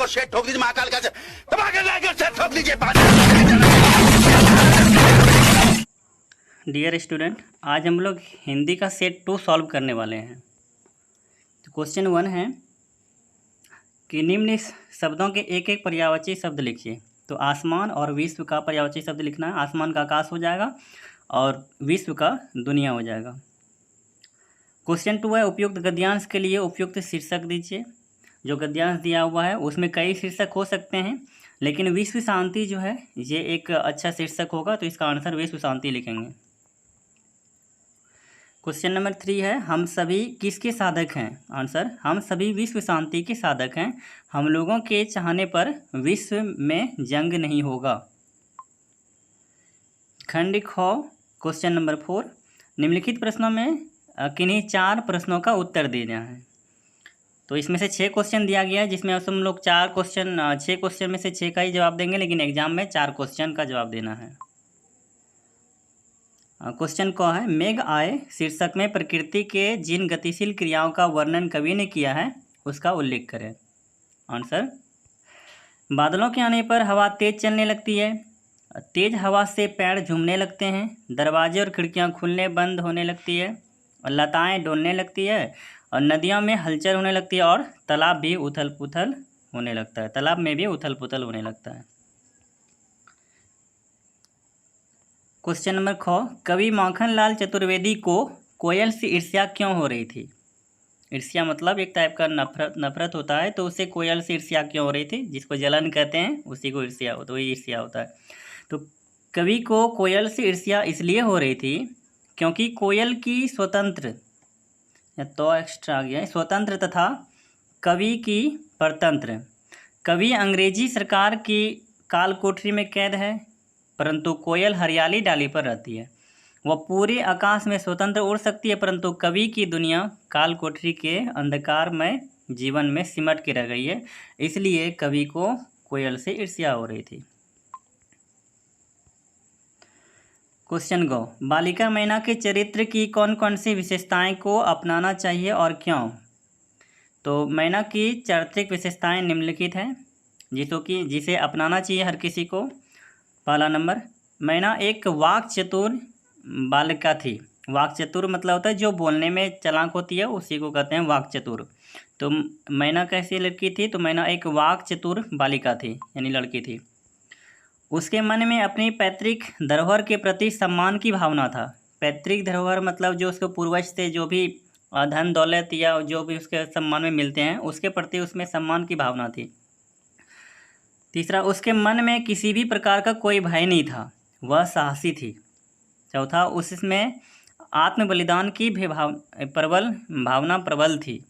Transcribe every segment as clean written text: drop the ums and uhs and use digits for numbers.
को शेड ठोक दीजिए, महाकाल का दबा के लाके शेड ठोक दीजिए। डियर स्टूडेंट, आज हम लोग हिंदी का सेट 2 सॉल्व करने वाले हैं। तो क्वेश्चन 1 है कि निम्न शब्दों के एक एक पर्यायवाची शब्द लिखिए। तो आसमान और विश्व का पर्यायवाची शब्द लिखना है। आसमान का आकाश हो जाएगा और विश्व का दुनिया हो जाएगा। क्वेश्चन 2 है उपयुक्त गद्यांश के लिए उपयुक्त शीर्षक दीजिए। जो गद्यांश दिया हुआ है उसमें कई शीर्षक हो सकते हैं, लेकिन विश्व शांति जो है ये एक अच्छा शीर्षक होगा, तो इसका आंसर विश्व शांति लिखेंगे। क्वेश्चन नंबर 3 है हम सभी किसके साधक हैं। आंसर हम सभी विश्व शांति के साधक हैं। हम लोगों के चाहने पर विश्व में जंग नहीं होगा। खंड ख क्वेश्चन नंबर 4 निम्नलिखित प्रश्नों में किन्हीं 4 प्रश्नों का उत्तर देना है। तो इसमें से 6 क्वेश्चन दिया गया है, जिसमें हम लोग 6 क्वेश्चन में से 6 का ही जवाब देंगे, लेकिन एग्जाम में 4 क्वेश्चन का जवाब देना है। क्वेश्चन क है मेघ आए शीर्षक में प्रकृति के जिन गतिशील क्रियाओं का वर्णन कवि ने किया है उसका उल्लेख करें। आंसर बादलों के आने पर हवा तेज चलने लगती है। तेज हवा से पैर झूमने लगते हैं। दरवाजे और खिड़कियां खुलने बंद होने लगती है और लताएं डोलने लगती है और नदियों में हलचल होने लगती है और तालाब भी उथल पुथल होने लगता है। तालाब में भी उथल पुथल होने लगता है। क्वेश्चन नंबर ख कवि माखनलाल चतुर्वेदी को कोयल से ईर्ष्या क्यों हो रही थी। ईर्ष्या मतलब एक टाइप का नफरत होता है, तो उसे कोयल से ईर्ष्या क्यों हो रही थी, जिसको जलन कहते हैं उसी को ईर्ष्या होता है, वही ईर्ष्या होता है। तो कवि को कोयल से ईर्ष्या इसलिए हो रही थी क्योंकि कोयल की स्वतंत्र या तो एक्स्ट्रा आ गया है स्वतंत्र तथा कवि की परतंत्र। कवि अंग्रेजी सरकार की काल कोठरी में कैद है, परंतु कोयल हरियाली डाली पर रहती है। वह पूरे आकाश में स्वतंत्र उड़ सकती है, परंतु कवि की दुनिया काल कोठरी के अंधकार में जीवन में सिमट के रह गई है, इसलिए कवि को कोयल से ईर्ष्या हो रही थी। क्वेश्चन गो बालिका मैना के चरित्र की कौन कौन सी विशेषताएं को अपनाना चाहिए और क्यों। तो मैना की चारित्रिक विशेषताएं निम्नलिखित हैं जिसे अपनाना चाहिए हर किसी को। पहला नंबर, मैना एक वाक चतुर बालिका थी। वाक चतुर मतलब होता है जो बोलने में चालाक होती है, उसी को कहते हैं वाक चतुर। तो मैना कैसी लड़की थी, तो मैना एक वाक चतुर बालिका थी, यानी लड़की थी। उसके मन में अपनी पैतृक धरोहर के प्रति सम्मान की भावना था। पैतृक धरोहर मतलब जो उसके पूर्वज से जो भी धन दौलत या जो भी उसके सम्मान में मिलते हैं, उसके प्रति उसमें सम्मान की भावना थी। तीसरा, उसके मन में किसी भी प्रकार का कोई भय नहीं था, वह साहसी थी। चौथा, उसमें आत्म बलिदान की भी भावना प्रबल थी।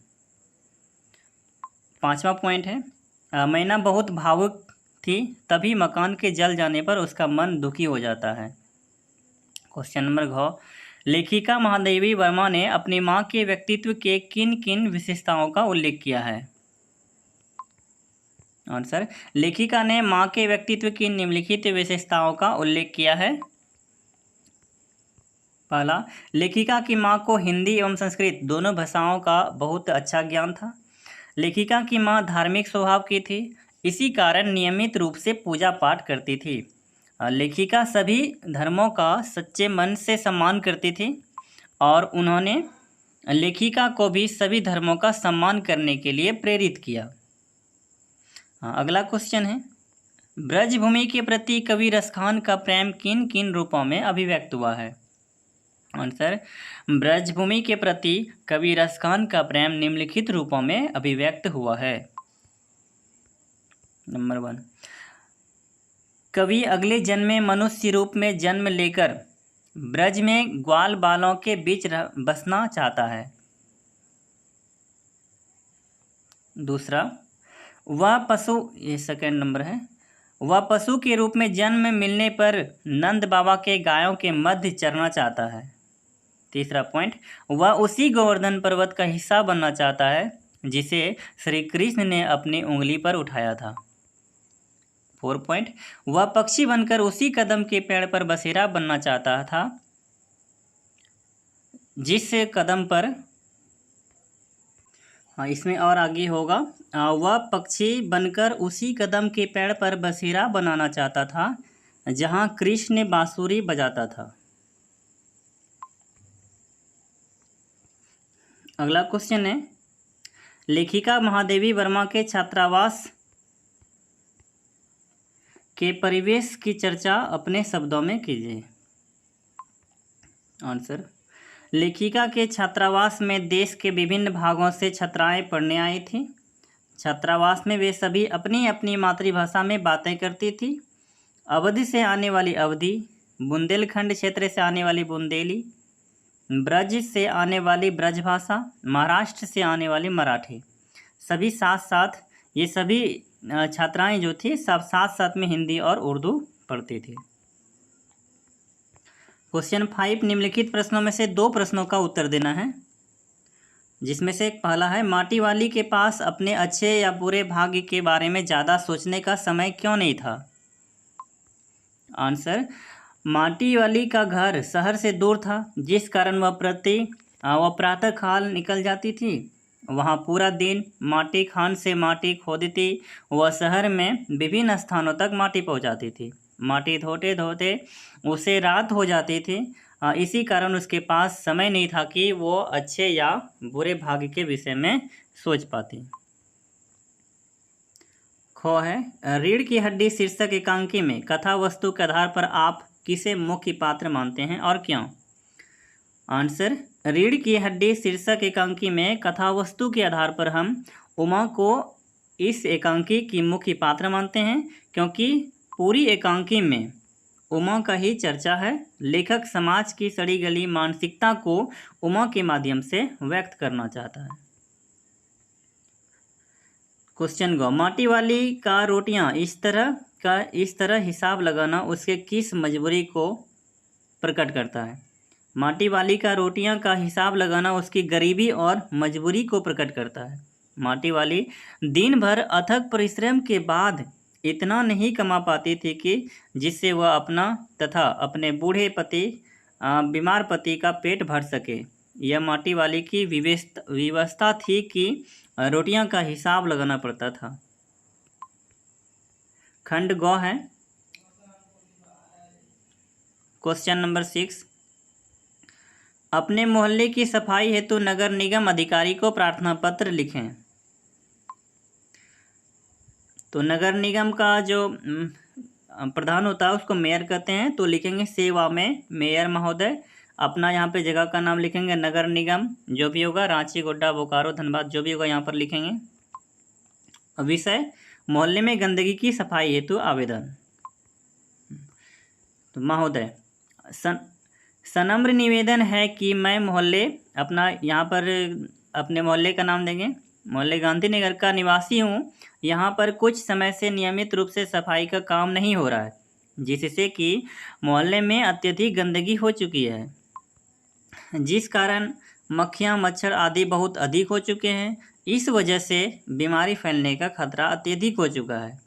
5वां पॉइंट है मैना बहुत भावुक थी, तभी मकान के जल जाने पर उसका मन दुखी हो जाता है। क्वेश्चन नंबर घ लेखिका महादेवी वर्मा ने अपनी माँ के व्यक्तित्व के किन किन विशेषताओं का उल्लेख किया है। आंसर लेखिका ने माँ के व्यक्तित्व की निम्नलिखित विशेषताओं का उल्लेख किया है। पहला, लेखिका की माँ को हिंदी एवं संस्कृत दोनों भाषाओं का बहुत अच्छा ज्ञान था। लेखिका की माँ धार्मिक स्वभाव की थी, इसी कारण नियमित रूप से पूजा पाठ करती थी। लेखिका सभी धर्मों का सच्चे मन से सम्मान करती थी और उन्होंने लेखिका को भी सभी धर्मों का सम्मान करने के लिए प्रेरित किया। अगला क्वेश्चन है ब्रजभूमि के प्रति कवि रसखान का प्रेम किन किन रूपों में अभिव्यक्त हुआ है। आंसर ब्रजभूमि के प्रति कवि रसखान का प्रेम निम्नलिखित रूपों में अभिव्यक्त हुआ है। नंबर 1, कवि अगले जन्म में मनुष्य रूप में जन्म लेकर ब्रज में ग्वाल बालों के बीच बसना चाहता है। दूसरा, वह पशु, ये सेकंड नंबर है, वह पशु के रूप में जन्म मिलने पर नंद बाबा के गायों के मध्य चरना चाहता है। तीसरा पॉइंट, वह उसी गोवर्धन पर्वत का हिस्सा बनना चाहता है जिसे श्री कृष्ण ने अपनी उंगली पर उठाया था। 4 पॉइंट, वह पक्षी बनकर उसी कदम के पेड़ पर बसेरा बनना चाहता था जिस कदम पर, हाँ इसमें और आगे होगा, वह पक्षी बनकर उसी कदम के पेड़ पर बसेरा बनाना चाहता था जहाँ कृष्ण बांसुरी बजाता था। अगला क्वेश्चन है, लेखिका महादेवी वर्मा के छात्रावास के परिवेश की चर्चा अपने शब्दों में कीजिए। आंसर, लेखिका के छात्रावास में देश के विभिन्न भागों से छात्राएं पढ़ने आई थी। छात्रावास में वे सभी अपनी अपनी मातृभाषा में बातें करती थी। अवधि से आने वाली अवधी, बुंदेलखंड क्षेत्र से आने वाली बुंदेली, ब्रज से आने वाली ब्रज भाषा, महाराष्ट्र से आने वाली मराठी, सभी साथ साथ ये सभी छात्राएं जो थी सब साथ साथ में हिंदी और उर्दू पढ़ती थी। क्वेश्चन 5, निम्नलिखित प्रश्नों में से 2 प्रश्नों का उत्तर देना है, जिसमें से एक पहला है, माटी वाली के पास अपने अच्छे या बुरे भाग्य के बारे में ज़्यादा सोचने का समय क्यों नहीं था। आंसर, माटी वाली का घर शहर से दूर था, जिस कारण वह प्रातः काल निकल जाती थी। वहाँ पूरा दिन माटी खान से माटी खोदती, वह शहर में विभिन्न स्थानों तक माटी पहुँचाती थी। माटी धोते धोते उसे रात हो जाती थी। इसी कारण उसके पास समय नहीं था कि वो अच्छे या बुरे भाग्य के विषय में सोच पाती। खो है, रीढ़ की हड्डी शीर्षक एकांकी में कथा वस्तु के आधार पर आप किसे मुख्य पात्र मानते हैं और क्यों। आंसर, रीढ़ की हड्डी शीर्षक एकांकी में कथा वस्तु के आधार पर हम उमा को इस एकांकी की मुख्य पात्र मानते हैं, क्योंकि पूरी एकांकी में उमा का ही चर्चा है। लेखक समाज की सड़ी गली मानसिकता को उमा के माध्यम से व्यक्त करना चाहता है। क्वेश्चन गो, माटी वाली का रोटियां इस तरह हिसाब लगाना उसके किस मजबूरी को प्रकट करता है। माटी वाली का रोटियां का हिसाब लगाना उसकी गरीबी और मजबूरी को प्रकट करता है। माटी वाली दिन भर अथक परिश्रम के बाद इतना नहीं कमा पाती थी कि जिससे वह अपना तथा अपने बूढ़े बीमार पति का पेट भर सके। यह माटी वाली की व्यवस्था थी कि रोटियां का हिसाब लगाना पड़ता था। खंड गौ है। क्वेश्चन नंबर 6, अपने मोहल्ले की सफाई हेतु नगर निगम अधिकारी को प्रार्थना पत्र लिखें। तो नगर निगम का जो प्रधान होता है उसको मेयर कहते हैं, तो लिखेंगे सेवा में मेयर महोदय। अपना यहाँ पे जगह का नाम लिखेंगे, नगर निगम जो भी होगा, रांची, गोड्डा, बोकारो, धनबाद जो भी होगा यहाँ पर लिखेंगे। विषय, मोहल्ले में गंदगी की सफाई हेतु आवेदन। तो महोदय, सनम्र निवेदन है कि मैं मोहल्ले, अपना यहाँ पर अपने मोहल्ले का नाम देंगे, मोहल्ले गांधीनगर का निवासी हूँ। यहाँ पर कुछ समय से नियमित रूप से सफाई का काम नहीं हो रहा है, जिससे कि मोहल्ले में अत्यधिक गंदगी हो चुकी है, जिस कारण मक्खियाँ, मच्छर आदि बहुत अधिक हो चुके हैं। इस वजह से बीमारी फैलने का खतरा अत्यधिक हो चुका है।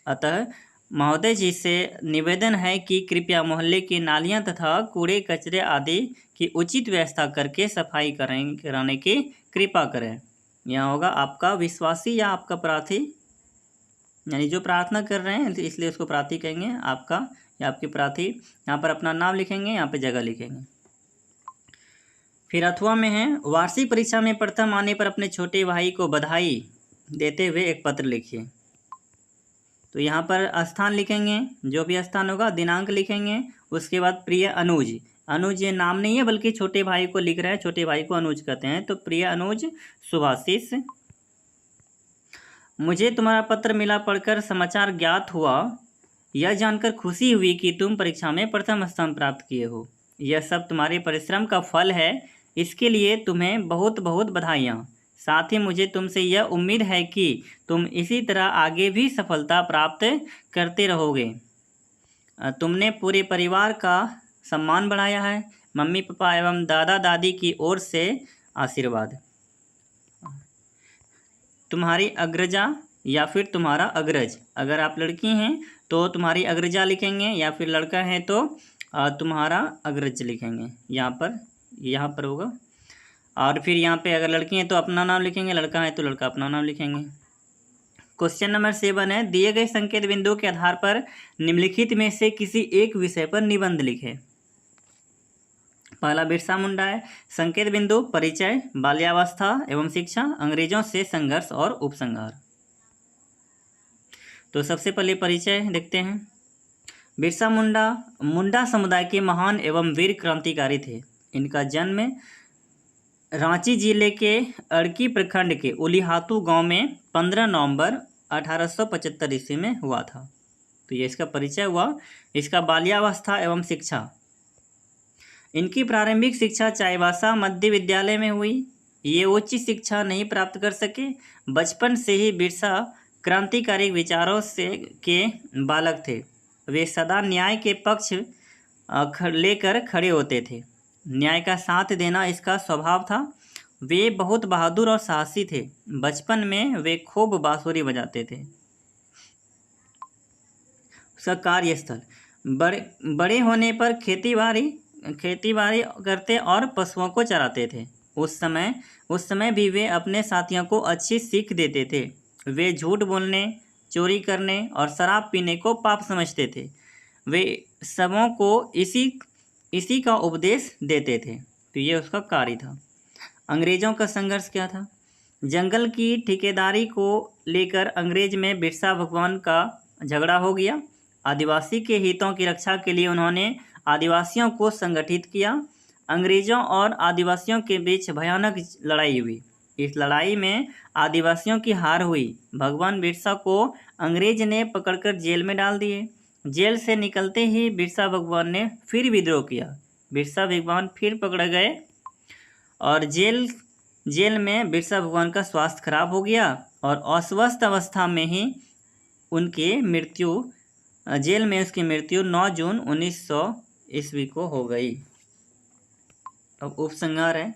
अतः महोदय जी से निवेदन है कि कृपया मोहल्ले की नालियां तथा कूड़े कचरे आदि की उचित व्यवस्था करके सफाई कराने की कृपा करें। यहाँ होगा आपका विश्वासी या आपका प्रार्थी, यानी जो प्रार्थना कर रहे हैं इसलिए उसको प्रार्थी कहेंगे, आपका या आपके प्रार्थी। यहाँ पर अपना नाम लिखेंगे, यहाँ पे जगह लिखेंगे। फिर अथवा में है, वार्षिक परीक्षा में प्रथम आने पर अपने छोटे भाई को बधाई देते हुए एक पत्र लिखिए। तो यहाँ पर स्थान लिखेंगे, जो भी स्थान होगा, दिनांक लिखेंगे। उसके बाद प्रिय अनुज, अनुज ये नाम नहीं है बल्कि छोटे भाई को लिख रहे हैं, छोटे भाई को अनुज कहते हैं। तो प्रिय अनुज शुभाशीष, मुझे तुम्हारा पत्र मिला, पढ़कर समाचार ज्ञात हुआ। यह जानकर खुशी हुई कि तुम परीक्षा में प्रथम स्थान प्राप्त किए हो। यह सब तुम्हारे परिश्रम का फल है, इसके लिए तुम्हें बहुत बहुत बधाइयाँ। साथ ही मुझे तुमसे यह उम्मीद है कि तुम इसी तरह आगे भी सफलता प्राप्त करते रहोगे। तुमने पूरे परिवार का सम्मान बढ़ाया है। मम्मी पापा एवं दादा दादी की ओर से आशीर्वाद। तुम्हारी अग्रजा या फिर तुम्हारा अग्रज, अगर आप लड़की हैं तो तुम्हारी अग्रजा लिखेंगे, या फिर लड़का है तो तुम्हारा अग्रज लिखेंगे। यहाँ पर होगा। और फिर यहाँ पे अगर लड़की हैं तो अपना नाम लिखेंगे, लड़का है तो लड़का अपना नाम लिखेंगे। क्वेश्चन नंबर 7 है, दिए गए संकेत बिंदु के आधार पर निम्नलिखित में से किसी एक विषय पर निबंध लिखें। पहला बिरसा मुंडा है। संकेत बिंदु परिचय, बाल्यावस्था एवं शिक्षा, अंग्रेजों से संघर्ष और उपसंहार। तो सबसे पहले परिचय देखते हैं। बिरसा मुंडा मुंडा समुदाय के महान एवं वीर क्रांतिकारी थे। इनका जन्म रांची जिले के अड़की प्रखंड के उलीहातू गांव में 15 नवंबर 1875 ईस्वी में हुआ था। तो ये इसका परिचय हुआ। इसका बाल्यावस्था एवं शिक्षा, इनकी प्रारंभिक शिक्षा चाईबासा मध्य विद्यालय में हुई। ये उच्च शिक्षा नहीं प्राप्त कर सके। बचपन से ही बिरसा क्रांतिकारी विचारों से के बालक थे। वे सदा न्याय के पक्ष लेकर खड़े होते थे। न्याय का साथ देना इसका स्वभाव था। वे बहुत बहादुर और साहसी थे। बचपन में वे खूब बांसुरी बजाते थे। उसका कार्यस्थल, बड़े होने पर खेती बाड़ी करते और पशुओं को चराते थे। उस समय भी वे अपने साथियों को अच्छी सीख देते थे। वे झूठ बोलने, चोरी करने और शराब पीने को पाप समझते थे। वे सबों को इसी का उपदेश देते थे। तो ये उसका कार्य था। अंग्रेजों का संघर्ष क्या था? जंगल की ठेकेदारी को लेकर अंग्रेज में बिरसा भगवान का झगड़ा हो गया। आदिवासी के हितों की रक्षा के लिए उन्होंने आदिवासियों को संगठित किया। अंग्रेजों और आदिवासियों के बीच भयानक लड़ाई हुई। इस लड़ाई में आदिवासियों की हार हुई। भगवान बिरसा को अंग्रेज ने पकड़कर जेल में डाल दिए। जेल से निकलते ही बिरसा भगवान ने फिर विद्रोह किया। बिरसा भगवान फिर पकड़े गए और जेल में बिरसा भगवान का स्वास्थ्य खराब हो गया और अस्वस्थ अवस्था में ही जेल में उसकी मृत्यु 9 जून 1900 ईस्वी को हो गई। अब उपसंहार है।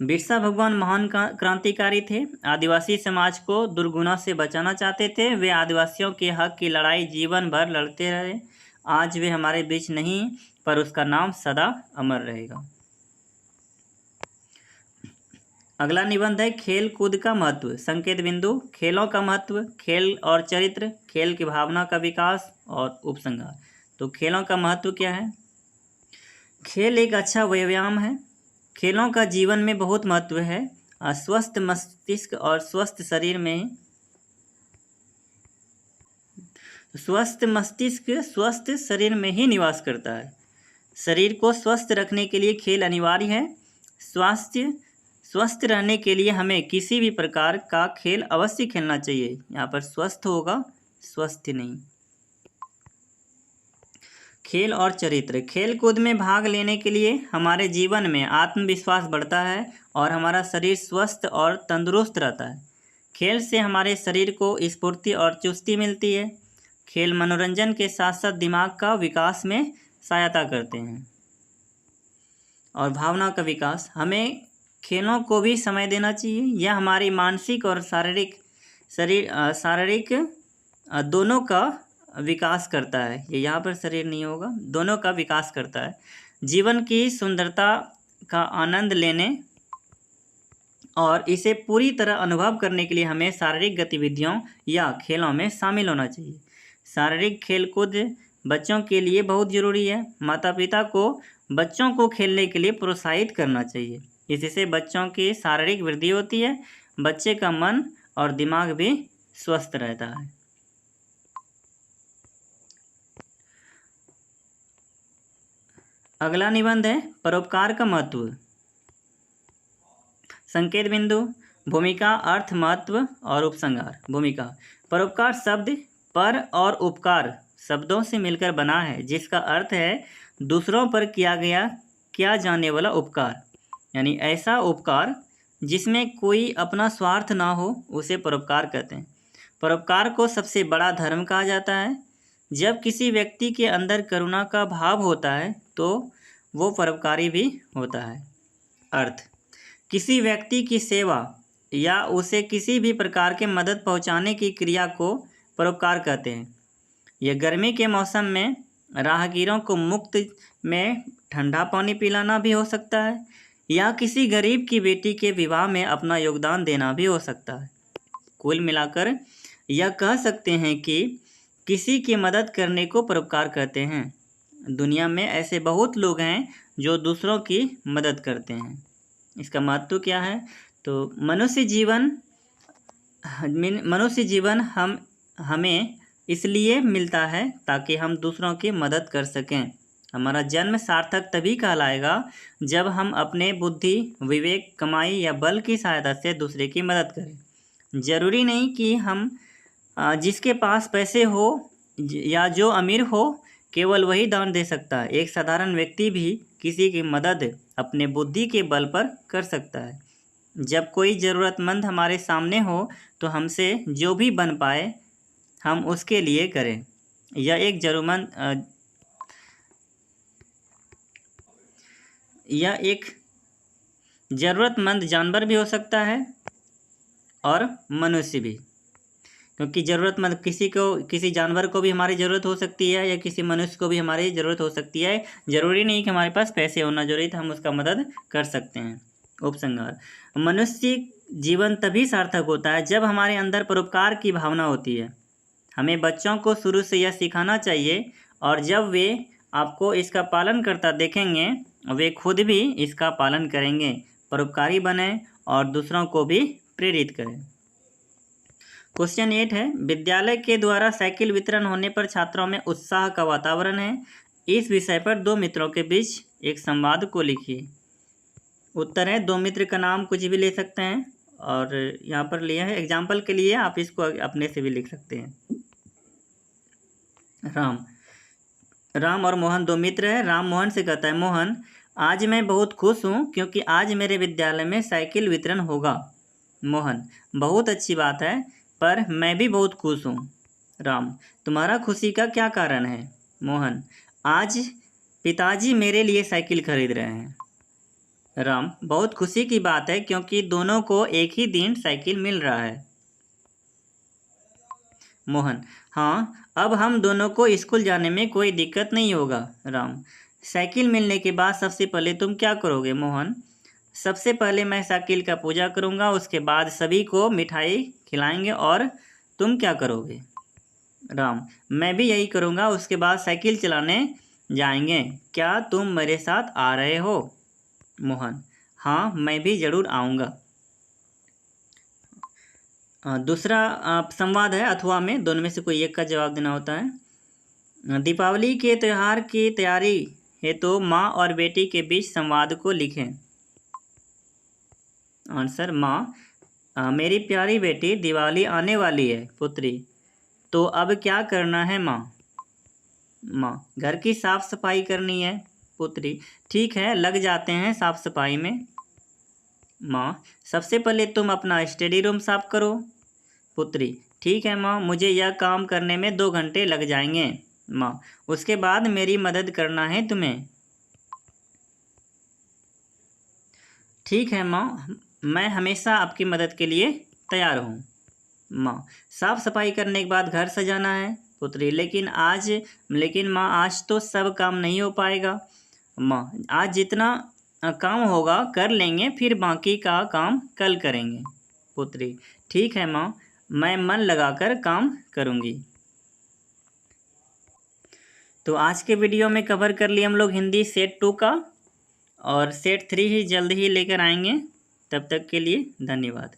बिरसा भगवान महान क्रांतिकारी थे। आदिवासी समाज को दुर्गुणों से बचाना चाहते थे। वे आदिवासियों के हक की लड़ाई जीवन भर लड़ते रहे। आज वे हमारे बीच नहीं, पर उसका नाम सदा अमर रहेगा। अगला निबंध है, खेल कूद का महत्व। संकेत बिंदु, खेलों का महत्व, खेल और चरित्र, खेल की भावना का विकास और उपसंहार। तो खेलों का महत्व क्या है? खेल एक अच्छा व्यायाम है। खेलों का जीवन में बहुत महत्व है। स्वस्थ मस्तिष्क और स्वस्थ शरीर में ही निवास करता है। शरीर को स्वस्थ रखने के लिए खेल अनिवार्य है। स्वस्थ रहने के लिए हमें किसी भी प्रकार का खेल अवश्य खेलना चाहिए। यहाँ पर स्वस्थ होगा, स्वस्थ नहीं। खेल और चरित्र, खेल कूद में भाग लेने के लिए हमारे जीवन में आत्मविश्वास बढ़ता है और हमारा शरीर स्वस्थ और तंदुरुस्त रहता है। खेल से हमारे शरीर को स्फूर्ति और चुस्ती मिलती है। खेल मनोरंजन के साथ साथ दिमाग का विकास में सहायता करते हैं। और भावना का विकास, हमें खेलों को भी समय देना चाहिए। यह हमारी मानसिक और शारीरिक दोनों का विकास करता है। ये यहाँ पर शरीर नहीं होगा, दोनों का विकास करता है। जीवन की सुंदरता का आनंद लेने और इसे पूरी तरह अनुभव करने के लिए हमें शारीरिक गतिविधियों या खेलों में शामिल होना चाहिए। शारीरिक खेलकूद बच्चों के लिए बहुत ज़रूरी है। माता पिता को बच्चों को खेलने के लिए प्रोत्साहित करना चाहिए। इससे बच्चों की शारीरिक वृद्धि होती है। बच्चे का मन और दिमाग भी स्वस्थ रहता है। अगला निबंध है, परोपकार का महत्व। संकेत बिंदु, भूमिका, अर्थ, महत्व और उपसंहार। भूमिका, परोपकार शब्द पर और उपकार शब्दों से मिलकर बना है, जिसका अर्थ है दूसरों पर किया जाने वाला उपकार, यानी ऐसा उपकार जिसमें कोई अपना स्वार्थ ना हो, उसे परोपकार कहते हैं। परोपकार को सबसे बड़ा धर्म कहा जाता है। जब किसी व्यक्ति के अंदर करुणा का भाव होता है तो वो परोपकारी भी होता है। अर्थ, किसी व्यक्ति की सेवा या उसे किसी भी प्रकार के मदद पहुंचाने की क्रिया को परोपकार कहते हैं। यह गर्मी के मौसम में राहगीरों को मुफ्त में ठंडा पानी पिलाना भी हो सकता है। या किसी गरीब की बेटी के विवाह में अपना योगदान देना भी हो सकता है। कुल मिलाकर यह कह सकते हैं कि किसी की मदद करने को परोपकार कहते हैं। दुनिया में ऐसे बहुत लोग हैं जो दूसरों की मदद करते हैं। इसका महत्व क्या है? तो मनुष्य जीवन हमें इसलिए मिलता है ताकि हम दूसरों की मदद कर सकें। हमारा जन्म सार्थक तभी कहलाएगा जब हम अपने बुद्धि, विवेक, कमाई या बल की सहायता से दूसरे की मदद करें। ज़रूरी नहीं कि हम जिसके पास पैसे हो या जो अमीर हो केवल वही दान दे सकता है। एक साधारण व्यक्ति भी किसी की मदद अपने बुद्धि के बल पर कर सकता है। जब कोई ज़रूरतमंद हमारे सामने हो तो हमसे जो भी बन पाए हम उसके लिए करें। यह एक ज़रूरतमंद जानवर भी हो सकता है और मनुष्य भी, क्योंकि ज़रूरतमंद किसी जानवर को भी हमारी ज़रूरत हो सकती है या किसी मनुष्य को भी हमारी ज़रूरत हो सकती है। ज़रूरी नहीं कि हमारे पास पैसे होना जरूरी है, हम उसका मदद कर सकते हैं। उपसंहार: मनुष्य जीवन तभी सार्थक होता है जब हमारे अंदर परोपकार की भावना होती है। हमें बच्चों को शुरू से यह सिखाना चाहिए और जब वे आपको इसका पालन करता देखेंगे वे खुद भी इसका पालन करेंगे। परोपकारी बनें और दूसरों को भी प्रेरित करें। क्वेश्चन 8 है, विद्यालय के द्वारा साइकिल वितरण होने पर छात्रों में उत्साह का वातावरण है। इस विषय पर दो मित्रों के बीच एक संवाद को लिखिए। उत्तर है, दो मित्र का नाम कुछ भी ले सकते हैं और यहाँ पर लिया है एग्जाम्पल के लिए, आप इसको अपने से भी लिख सकते हैं। राम और मोहन दो मित्र हैं। राम मोहन से कहता है, मोहन आज मैं बहुत खुश हूँ क्योंकि आज मेरे विद्यालय में साइकिल वितरण होगा। मोहन: बहुत अच्छी बात है, पर मैं भी बहुत खुश हूँ। राम: तुम्हारा खुशी का क्या कारण है? मोहन: आज पिताजी मेरे लिए साइकिल खरीद रहे हैं। राम: बहुत खुशी की बात है क्योंकि दोनों को एक ही दिन साइकिल मिल रहा है। मोहन: हाँ, अब हम दोनों को स्कूल जाने में कोई दिक्कत नहीं होगा। राम: साइकिल मिलने के बाद सबसे पहले तुम क्या करोगे? मोहन: सबसे पहले मैं साइकिल का पूजा करूंगा, उसके बाद सभी को मिठाई खिलाएंगे। और तुम क्या करोगे? राम: मैं भी यही करूंगा, उसके बाद साइकिल चलाने जाएंगे। क्या तुम मेरे साथ आ रहे हो? मोहन: हाँ, मैं भी ज़रूर आऊँगा। दूसरा संवाद है अथवा में, दोनों में से कोई एक का जवाब देना होता है। दीपावली के त्यौहार की तैयारी हेतु माँ और बेटी के बीच संवाद को लिखें। आंसर: माँ: मेरी प्यारी बेटी, दिवाली आने वाली है। पुत्री: तो अब क्या करना है माँ? माँ: घर की साफ सफाई करनी है। पुत्री: ठीक है, लग जाते हैं साफ सफाई में। माँ: सबसे पहले तुम अपना स्टडी रूम साफ करो। पुत्री: ठीक है माँ, मुझे यह काम करने में 2 घंटे लग जाएंगे। माँ: उसके बाद मेरी मदद करना है तुम्हें। ठीक है माँ, मैं हमेशा आपकी मदद के लिए तैयार हूँ। माँ: साफ सफाई करने के बाद घर सजाना है। पुत्री: लेकिन माँ, आज तो सब काम नहीं हो पाएगा। माँ: आज जितना काम होगा कर लेंगे, फिर बाकी का काम कल करेंगे। पुत्री: ठीक है माँ, मैं मन लगाकर काम करूँगी। तो आज के वीडियो में कवर कर लिए हम लोग हिंदी सेट 2 का, और सेट 3 ही जल्द ही लेकर आएंगे। तब तक के लिए धन्यवाद।